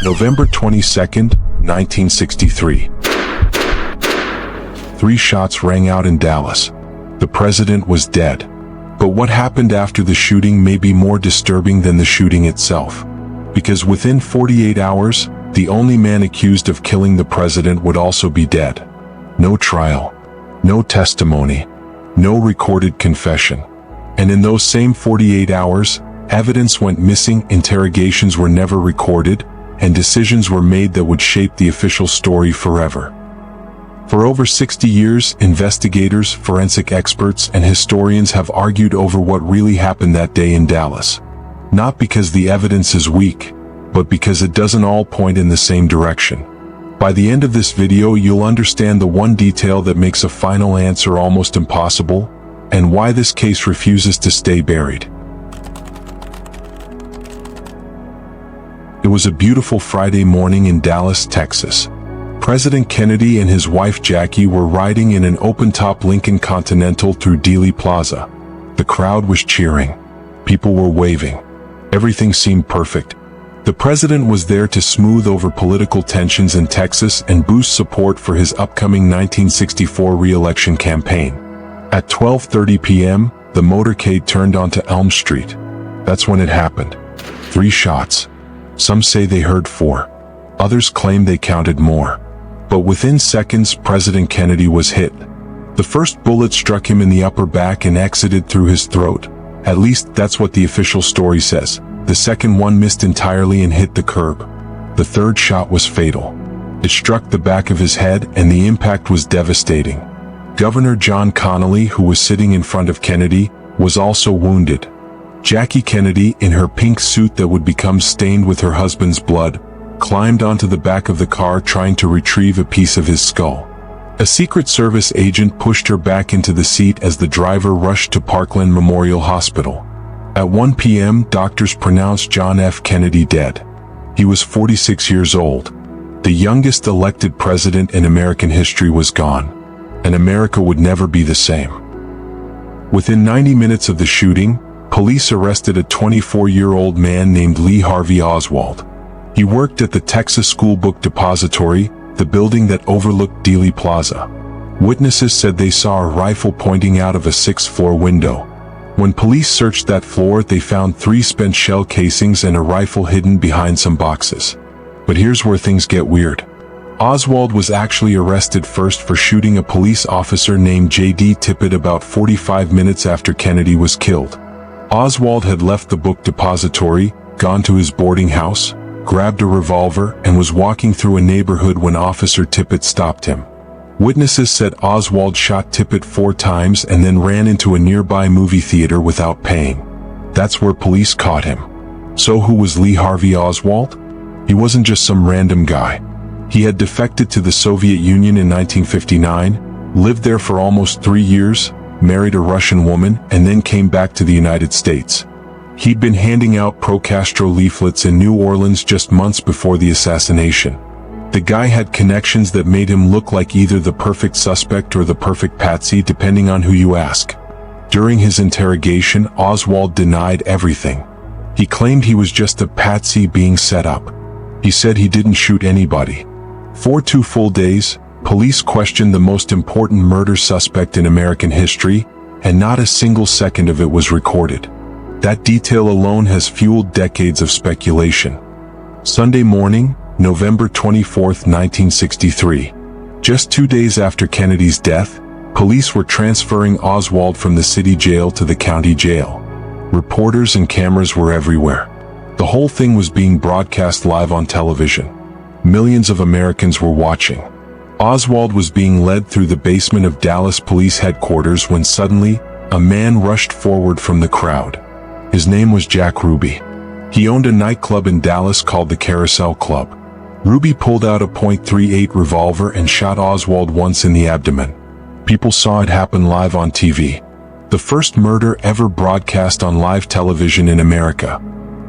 November 22nd, 1963. 3 shots rang out in Dallas. The president was dead. But what happened after the shooting may be more disturbing than the shooting itself. Because within 48 hours, the only man accused of killing the president would also be dead. No trial, no testimony, no recorded confession. And in those same 48 hours, evidence went missing, interrogations were never recorded, and decisions were made that would shape the official story forever. For over 60 years, investigators, forensic experts, and historians have argued over what really happened that day in Dallas. Not because the evidence is weak, but because it doesn't all point in the same direction. By the end of this video, you'll understand the one detail that makes a final answer almost impossible, and why this case refuses to stay buried. It was a beautiful Friday morning in Dallas, Texas. President Kennedy and his wife Jackie were riding in an open-top Lincoln Continental through Dealey Plaza. The crowd was cheering. People were waving. Everything seemed perfect. The president was there to smooth over political tensions in Texas and boost support for his upcoming 1964 re-election campaign. At 12:30 p.m., the motorcade turned onto Elm Street. That's when it happened. 3 shots. Some say they heard 4. Others claim they counted more. But within seconds, President Kennedy was hit. The first bullet struck him in the upper back and exited through his throat. At least that's what the official story says. The second one missed entirely and hit the curb. The third shot was fatal. It struck the back of his head, and the impact was devastating. Governor John Connally, who was sitting in front of Kennedy, was also wounded. Jackie Kennedy, in her pink suit that would become stained with her husband's blood, climbed onto the back of the car trying to retrieve a piece of his skull. A Secret Service agent pushed her back into the seat as the driver rushed to Parkland Memorial Hospital. At 1 p.m., doctors pronounced John F. Kennedy dead. He was 46 years old. The youngest elected president in American history was gone, and America would never be the same. Within 90 minutes of the shooting, police arrested a 24-year-old man named Lee Harvey Oswald. He worked at the Texas School Book Depository, the building that overlooked Dealey Plaza. Witnesses said they saw a rifle pointing out of a 6th-floor window. When police searched that floor, they found 3 spent shell casings and a rifle hidden behind some boxes. But here's where things get weird. Oswald was actually arrested first for shooting a police officer named J.D. Tippit about 45 minutes after Kennedy was killed. Oswald had left the book depository, gone to his boarding house, grabbed a revolver, and was walking through a neighborhood when Officer Tippit stopped him. Witnesses said Oswald shot Tippit 4 times and then ran into a nearby movie theater without paying. That's where police caught him. So who was Lee Harvey Oswald? He wasn't just some random guy. He had defected to the Soviet Union in 1959, lived there for almost 3 years, married a Russian woman, and then came back to the United States. He'd been handing out pro-Castro leaflets in New Orleans just months before the assassination. The guy had connections that made him look like either the perfect suspect or the perfect patsy, depending on who you ask. During his interrogation, Oswald denied everything. He claimed he was just a patsy being set up. He said he didn't shoot anybody. For 2 full days, police questioned the most important murder suspect in American history, and not a single second of it was recorded. That detail alone has fueled decades of speculation. Sunday morning, November 24, 1963. Just 2 days after Kennedy's death, police were transferring Oswald from the city jail to the county jail. Reporters and cameras were everywhere. The whole thing was being broadcast live on television. Millions of Americans were watching. Oswald was being led through the basement of Dallas Police Headquarters when suddenly, a man rushed forward from the crowd. His name was Jack Ruby. He owned a nightclub in Dallas called the Carousel Club. Ruby pulled out a .38 revolver and shot Oswald once in the abdomen. People saw it happen live on TV. The first murder ever broadcast on live television in America.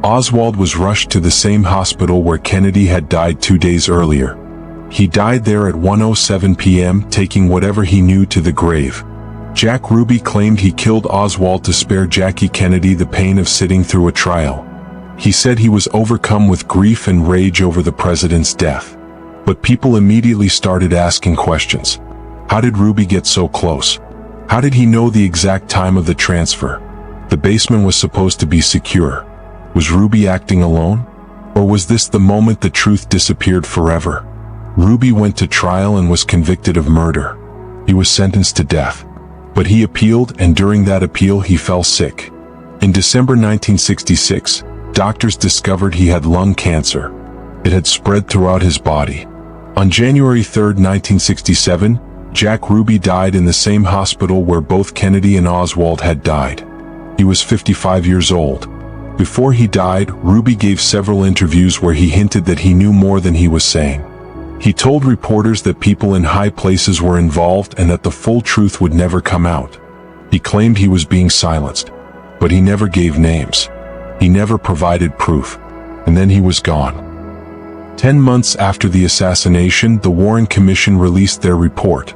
Oswald was rushed to the same hospital where Kennedy had died 2 days earlier. He died there at 1:07 p.m., taking whatever he knew to the grave. Jack Ruby claimed he killed Oswald to spare Jackie Kennedy the pain of sitting through a trial. He said he was overcome with grief and rage over the president's death. But people immediately started asking questions. How did Ruby get so close? How did he know the exact time of the transfer? The basement was supposed to be secure. Was Ruby acting alone? Or was this the moment the truth disappeared forever? Ruby went to trial and was convicted of murder. He was sentenced to death. But he appealed, and during that appeal he fell sick. In December 1966, doctors discovered he had lung cancer. It had spread throughout his body. On January 3, 1967, Jack Ruby died in the same hospital where both Kennedy and Oswald had died. He was 55 years old. Before he died, Ruby gave several interviews where he hinted that he knew more than he was saying. He told reporters that people in high places were involved and that the full truth would never come out. He claimed he was being silenced, but he never gave names. He never provided proof, and then he was gone. 10 months after the assassination, the Warren Commission released their report.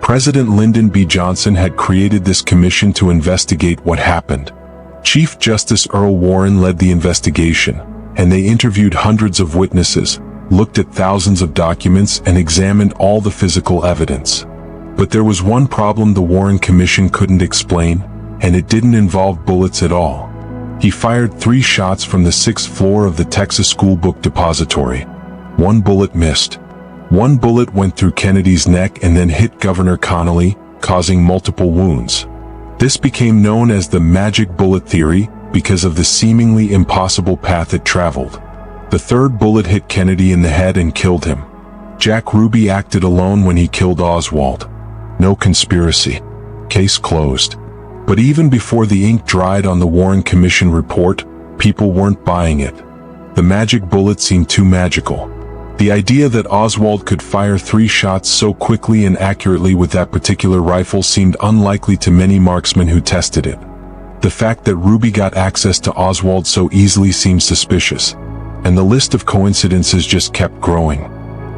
President Lyndon B. Johnson had created this commission to investigate what happened. Chief Justice Earl Warren led the investigation, and they interviewed hundreds of witnesses, looked at thousands of documents, and examined all the physical evidence. But there was one problem the Warren Commission couldn't explain, and it didn't involve bullets at all. He fired 3 shots from the 6th floor of the Texas School Book Depository. 1 bullet missed. 1 bullet went through Kennedy's neck and then hit Governor Connally, causing multiple wounds. This became known as the magic bullet theory because of the seemingly impossible path it traveled. The 3rd bullet hit Kennedy in the head and killed him. Jack Ruby acted alone when he killed Oswald. No conspiracy. Case closed. But even before the ink dried on the Warren Commission report, people weren't buying it. The magic bullet seemed too magical. The idea that Oswald could fire 3 shots so quickly and accurately with that particular rifle seemed unlikely to many marksmen who tested it. The fact that Ruby got access to Oswald so easily seemed suspicious, and the list of coincidences just kept growing.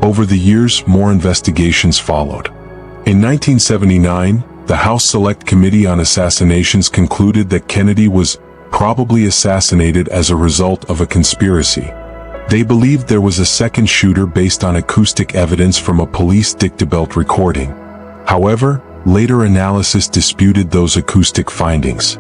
Over the years, more investigations followed. In 1979, the House Select Committee on Assassinations concluded that Kennedy was probably assassinated as a result of a conspiracy. They believed there was a second shooter based on acoustic evidence from a police dictabelt recording. However, later analysis disputed those acoustic findings.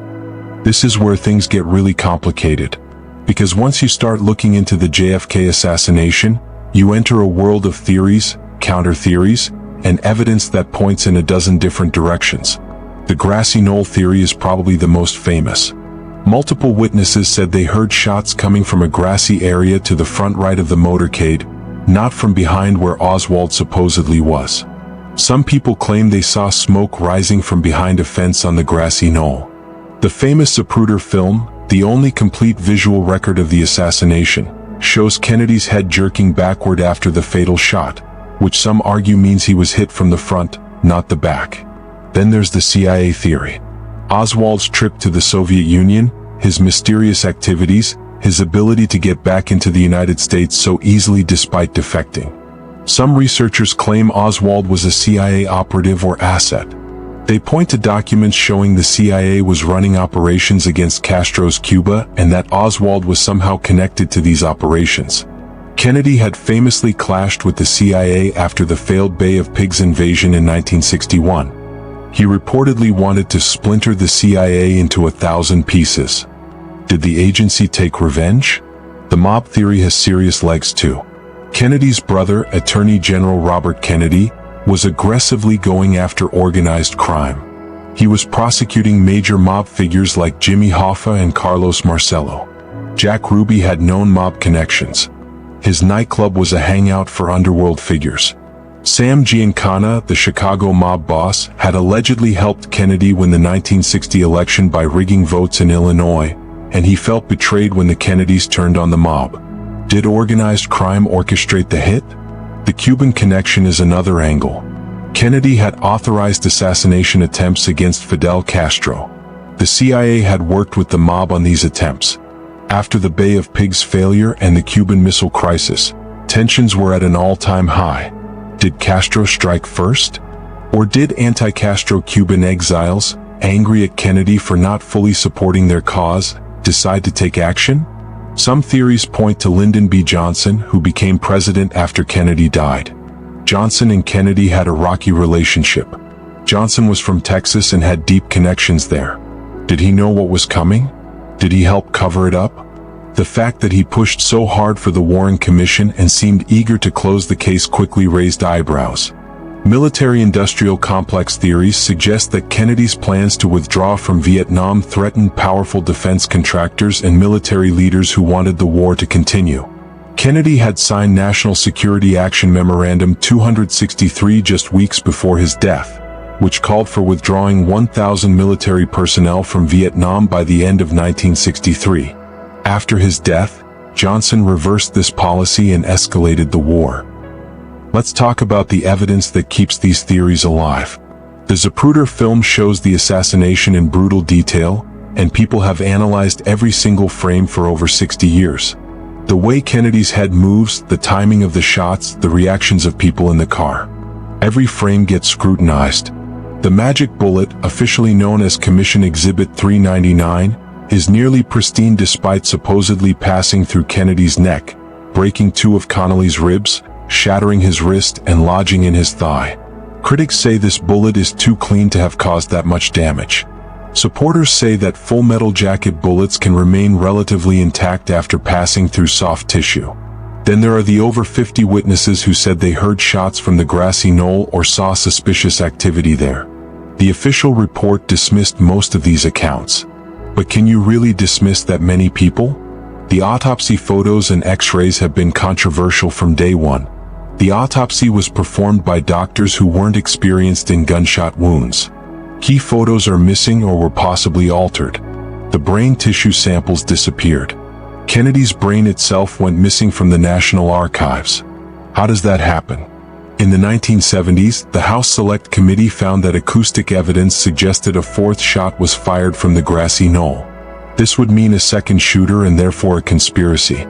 This is where things get really complicated, because once you start looking into the JFK assassination, you enter a world of theories, counter-theories, and evidence that points in a dozen different directions. The grassy knoll theory is probably the most famous. Multiple witnesses said they heard shots coming from a grassy area to the front right of the motorcade, not from behind where Oswald supposedly was. Some people claimed they saw smoke rising from behind a fence on the grassy knoll. The famous Zapruder film, the only complete visual record of the assassination, shows Kennedy's head jerking backward after the fatal shot, which some argue means he was hit from the front, not the back. Then there's the CIA theory. Oswald's trip to the Soviet Union, his mysterious activities, his ability to get back into the United States so easily despite defecting. Some researchers claim Oswald was a CIA operative or asset. They point to documents showing the CIA was running operations against Castro's Cuba and that Oswald was somehow connected to these operations. Kennedy had famously clashed with the CIA after the failed Bay of Pigs invasion in 1961. He reportedly wanted to splinter the CIA into 1,000 pieces. Did the agency take revenge? The mob theory has serious legs too. Kennedy's brother, Attorney General Robert Kennedy, was aggressively going after organized crime. He was prosecuting major mob figures like Jimmy Hoffa and Carlos Marcello. Jack Ruby had known mob connections. His nightclub was a hangout for underworld figures. Sam Giancana, the Chicago mob boss, had allegedly helped Kennedy win the 1960 election by rigging votes in Illinois, and he felt betrayed when the Kennedys turned on the mob. Did organized crime orchestrate the hit? The Cuban connection is another angle. Kennedy had authorized assassination attempts against Fidel Castro. The CIA had worked with the mob on these attempts. After the Bay of Pigs failure and the Cuban Missile Crisis, tensions were at an all-time high. Did Castro strike first? Or did anti-Castro Cuban exiles, angry at Kennedy for not fully supporting their cause, decide to take action? Some theories point to Lyndon B. Johnson, who became president after Kennedy died. Johnson and Kennedy had a rocky relationship. Johnson was from Texas and had deep connections there. Did he know what was coming? Did he help cover it up? The fact that he pushed so hard for the Warren Commission and seemed eager to close the case quickly raised eyebrows. Military-industrial complex theories suggest that Kennedy's plans to withdraw from Vietnam threatened powerful defense contractors and military leaders who wanted the war to continue. Kennedy had signed National Security Action Memorandum 263 just weeks before his death, which called for withdrawing 1,000 military personnel from Vietnam by the end of 1963. After his death, Johnson reversed this policy and escalated the war. Let's talk about the evidence that keeps these theories alive. The Zapruder film shows the assassination in brutal detail, and people have analyzed every single frame for over 60 years. The way Kennedy's head moves, the timing of the shots, the reactions of people in the car. Every frame gets scrutinized. The magic bullet, officially known as Commission Exhibit 399, is nearly pristine despite supposedly passing through Kennedy's neck, breaking 2 of Connolly's ribs, shattering his wrist and lodging in his thigh. Critics say this bullet is too clean to have caused that much damage. Supporters say that Full Metal Jacket bullets can remain relatively intact after passing through soft tissue. Then there are the over 50 witnesses who said they heard shots from the grassy knoll or saw suspicious activity there. The official report dismissed most of these accounts. But can you really dismiss that many people? The autopsy photos and X-rays have been controversial from day one. The autopsy was performed by doctors who weren't experienced in gunshot wounds. Key photos are missing or were possibly altered. The brain tissue samples disappeared. Kennedy's brain itself went missing from the National Archives. How does that happen? In the 1970s, the House Select Committee found that acoustic evidence suggested a 4th shot was fired from the grassy knoll. This would mean a second shooter and therefore a conspiracy.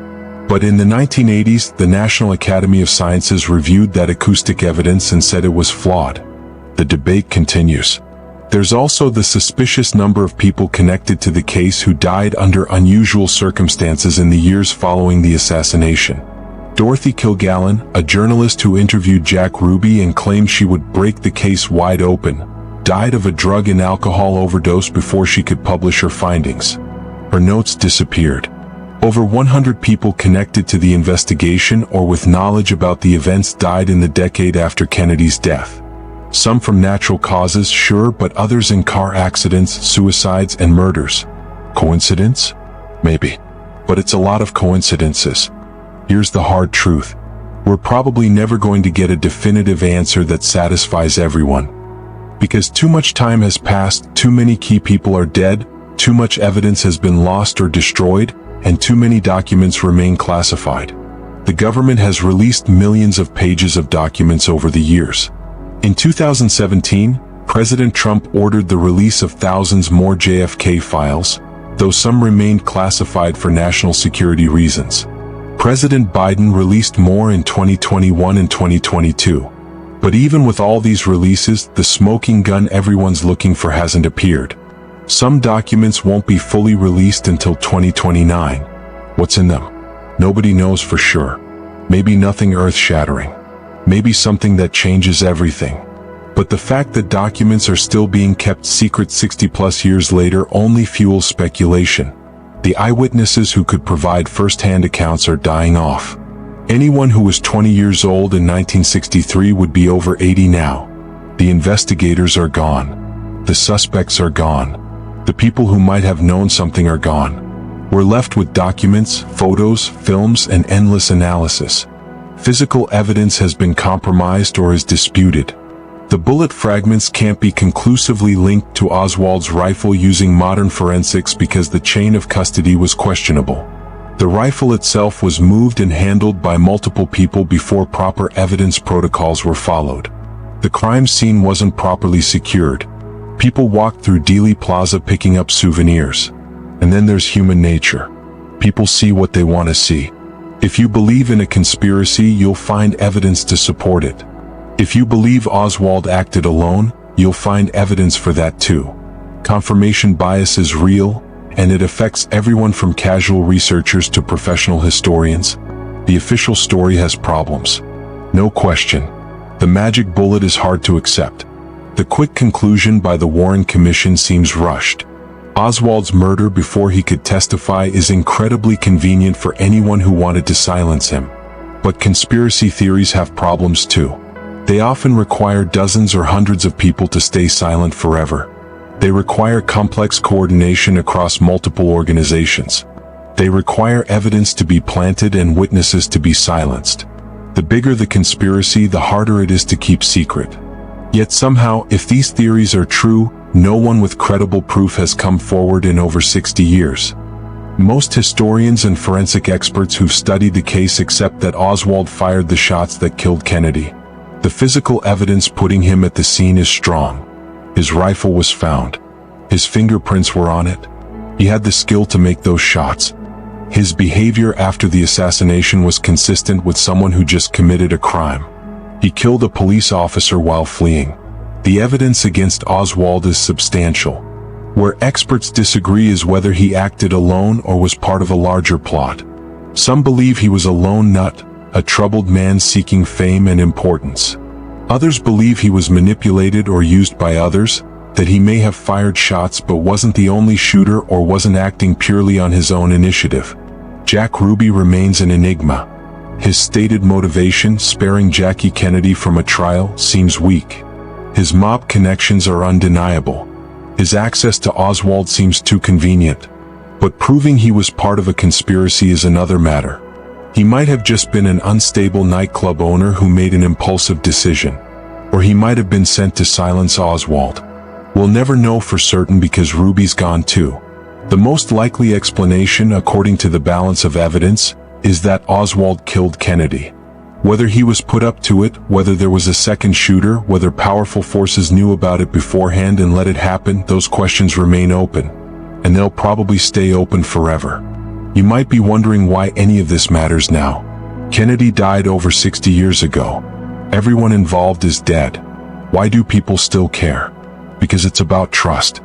But in the 1980s, the National Academy of Sciences reviewed that acoustic evidence and said it was flawed. The debate continues. There's also the suspicious number of people connected to the case who died under unusual circumstances in the years following the assassination. Dorothy Kilgallen, a journalist who interviewed Jack Ruby and claimed she would break the case wide open, died of a drug and alcohol overdose before she could publish her findings. Her notes disappeared. Over 100 people connected to the investigation or with knowledge about the events died in the decade after Kennedy's death. Some from natural causes, sure, but others in car accidents, suicides, and murders. Coincidence? Maybe. But it's a lot of coincidences. Here's the hard truth. We're probably never going to get a definitive answer that satisfies everyone. Because too much time has passed, too many key people are dead, too much evidence has been lost or destroyed, and too many documents remain classified. The government has released millions of pages of documents over the years. In 2017, President Trump ordered the release of thousands more JFK files, though some remained classified for national security reasons. President Biden released more in 2021 and 2022. But even with all these releases, the smoking gun everyone's looking for hasn't appeared. Some documents won't be fully released until 2029. What's in them? Nobody knows for sure. Maybe nothing earth-shattering. Maybe something that changes everything. But the fact that documents are still being kept secret 60-plus years later only fuels speculation. The eyewitnesses who could provide first-hand accounts are dying off. Anyone who was 20 years old in 1963 would be over 80 now. The investigators are gone. The suspects are gone. The people who might have known something are gone. We're left with documents, photos, films, and endless analysis. Physical evidence has been compromised or is disputed. The bullet fragments can't be conclusively linked to Oswald's rifle using modern forensics because the chain of custody was questionable. The rifle itself was moved and handled by multiple people before proper evidence protocols were followed. The crime scene wasn't properly secured. People walked through Dealey Plaza picking up souvenirs. And then there's human nature. People see what they want to see. If you believe in a conspiracy, you'll find evidence to support it. If you believe Oswald acted alone, you'll find evidence for that too. Confirmation bias is real, and it affects everyone from casual researchers to professional historians. The official story has problems. No question. The magic bullet is hard to accept. The quick conclusion by the Warren Commission seems rushed. Oswald's murder before he could testify is incredibly convenient for anyone who wanted to silence him. But conspiracy theories have problems too. They often require dozens or hundreds of people to stay silent forever. They require complex coordination across multiple organizations. They require evidence to be planted and witnesses to be silenced. The bigger the conspiracy, the harder it is to keep secret. Yet somehow, if these theories are true, no one with credible proof has come forward in over 60 years. Most historians and forensic experts who've studied the case accept that Oswald fired the shots that killed Kennedy. The physical evidence putting him at the scene is strong. His rifle was found. His fingerprints were on it. He had the skill to make those shots. His behavior after the assassination was consistent with someone who just committed a crime. He killed a police officer while fleeing. The evidence against Oswald is substantial. Where experts disagree is whether he acted alone or was part of a larger plot. Some believe he was a lone nut, a troubled man seeking fame and importance. Others believe he was manipulated or used by others, that he may have fired shots but wasn't the only shooter or wasn't acting purely on his own initiative. Jack Ruby remains an enigma. His stated motivation, sparing Jackie Kennedy from a trial, seems weak. His mob connections are undeniable. His access to Oswald seems too convenient. But proving he was part of a conspiracy is another matter. He might have just been an unstable nightclub owner who made an impulsive decision. Or he might have been sent to silence Oswald. We'll never know for certain because Ruby's gone too. The most likely explanation, according to the balance of evidence, is that Oswald killed Kennedy. Whether he was put up to it, whether there was a second shooter, whether powerful forces knew about it beforehand and let it happen, those questions remain open. And they'll probably stay open forever. You might be wondering why any of this matters now. Kennedy died over 60 years ago. Everyone involved is dead. Why do people still care? Because it's about trust.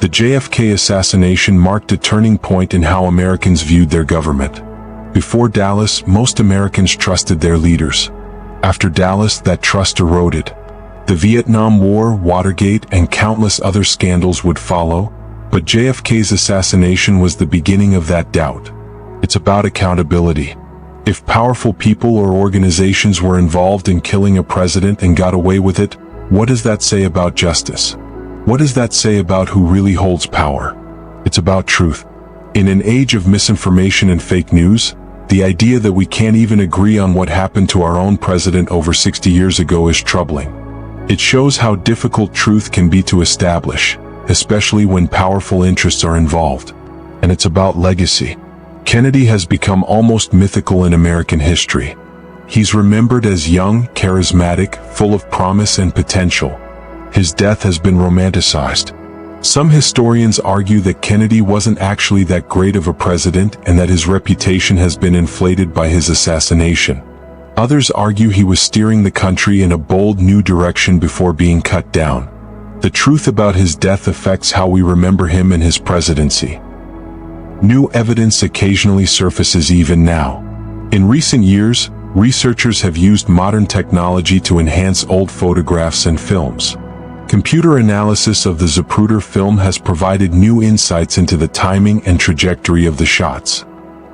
The JFK assassination marked a turning point in how Americans viewed their government. Before Dallas, most Americans trusted their leaders. After Dallas, that trust eroded. The Vietnam War, Watergate, and countless other scandals would follow, but JFK's assassination was the beginning of that doubt. It's about accountability. If powerful people or organizations were involved in killing a president and got away with it, what does that say about justice? What does that say about who really holds power? It's about truth. In an age of misinformation and fake news, the idea that we can't even agree on what happened to our own president over 60 years ago is troubling. It shows how difficult truth can be to establish, especially when powerful interests are involved. And it's about legacy. Kennedy has become almost mythical in American history. He's remembered as young, charismatic, full of promise and potential. His death has been romanticized. Some historians argue that Kennedy wasn't actually that great of a president and that his reputation has been inflated by his assassination. Others argue he was steering the country in a bold new direction before being cut down. The truth about his death affects how we remember him and his presidency. New evidence occasionally surfaces even now. In recent years, researchers have used modern technology to enhance old photographs and films. Computer analysis of the Zapruder film has provided new insights into the timing and trajectory of the shots.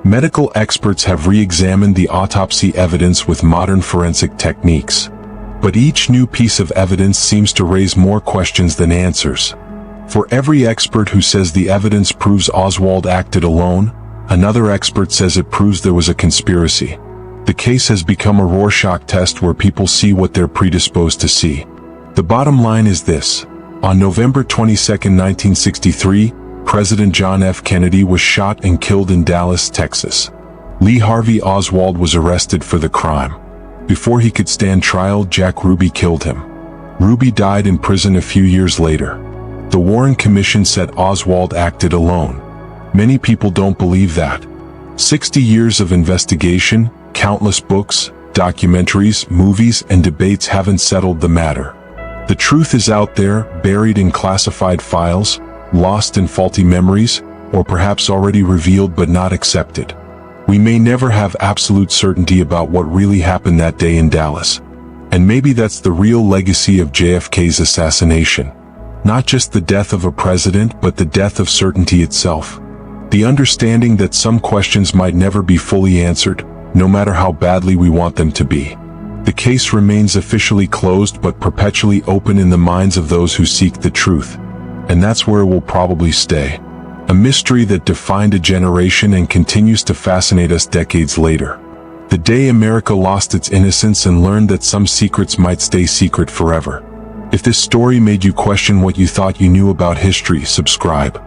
Medical experts have re-examined the autopsy evidence with modern forensic techniques. But each new piece of evidence seems to raise more questions than answers. For every expert who says the evidence proves Oswald acted alone, another expert says it proves there was a conspiracy. The case has become a Rorschach test where people see what they're predisposed to see. The bottom line is this. On November 22, 1963, President John F. Kennedy was shot and killed in Dallas, Texas. Lee Harvey Oswald was arrested for the crime. Before he could stand trial, Jack Ruby killed him. Ruby died in prison a few years later. The Warren Commission said Oswald acted alone. Many people don't believe that. 60 years of investigation, countless books, documentaries, movies, and debates haven't settled the matter. The truth is out there, buried in classified files, lost in faulty memories, or perhaps already revealed but not accepted. We may never have absolute certainty about what really happened that day in Dallas. And maybe that's the real legacy of JFK's assassination. Not just the death of a president, but the death of certainty itself. The understanding that some questions might never be fully answered, no matter how badly we want them to be. The case remains officially closed but perpetually open in the minds of those who seek the truth. And that's where it will probably stay. A mystery that defined a generation and continues to fascinate us decades later. The day America lost its innocence and learned that some secrets might stay secret forever. If this story made you question what you thought you knew about history, subscribe.